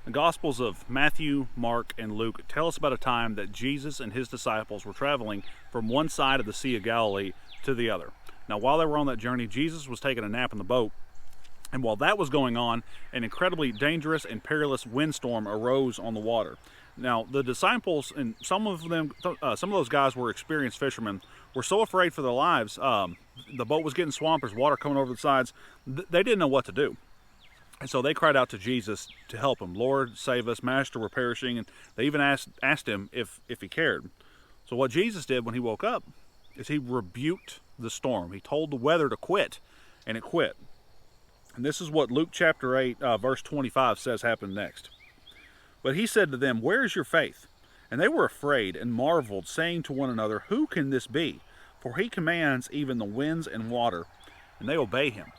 The Gospels of Matthew, Mark, and Luke tell us about a time that Jesus and his disciples were traveling from one side of the Sea of Galilee to the other. Now, while they were on that journey, Jesus was taking a nap in the boat. And while that was going on, an incredibly dangerous and perilous windstorm arose on the water. Now, the disciples, and some of those guys were experienced fishermen, were so afraid for their lives. The boat was getting swamped. There's water coming over the sides. They didn't know what to do. And so they cried out to Jesus to help them. Lord, save us. Master, we're perishing. And they even asked him if he cared. So what Jesus did when he woke up is he rebuked the storm. He told the weather to quit, and it quit. And this is what Luke chapter 8, verse 25 says happened next. But he said to them, "Where is your faith?" And they were afraid and marveled, saying to one another, "Who can this be? For he commands even the winds and water, and they obey him."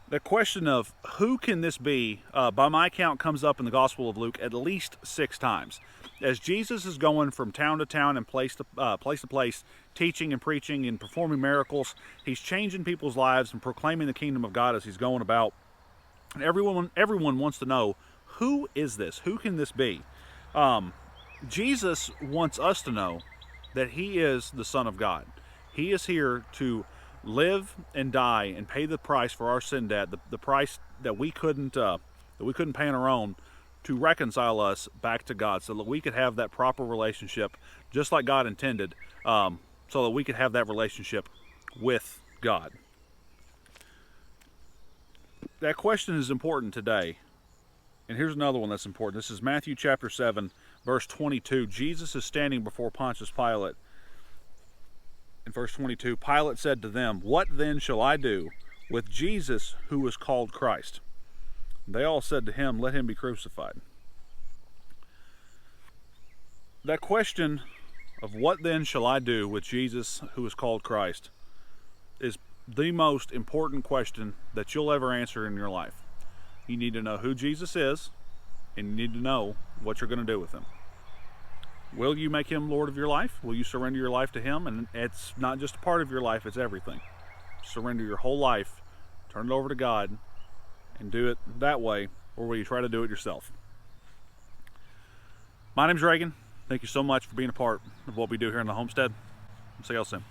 The question of who can this be, by my count, comes up in the Gospel of Luke at least 6 times. As Jesus is going from town to town and place to place, teaching and preaching and performing miracles, he's changing people's lives and proclaiming the kingdom of God as he's going about. And everyone wants to know, who is this? Who can this be? Jesus wants us to know that he is the Son of God. He is here to live and die and pay the price for our sin debt, the price that we couldn't pay on our own, to reconcile us back to God, so that we could have that proper relationship, just like God intended, so that we could have that relationship with God. That question is important today. And here's another one that's important. This is Matthew chapter 7, verse 22. Jesus is standing before Pontius Pilate. In verse 22, Pilate said to them, "What then shall I do with Jesus who is called Christ?" And they all said to him, "Let him be crucified." That question of what then shall I do with Jesus who is called Christ is the most important question that you'll ever answer in your life. You need to know who Jesus is, and you need to know what you're going to do with him. Will you make him Lord of your life? Will you surrender your life to him? And it's not just a part of your life, it's everything. Surrender your whole life, turn it over to God, and do it that way, or will you try to do it yourself? My name's Reagan. Thank you so much for being a part of what we do here in the Homestead. See y'all soon.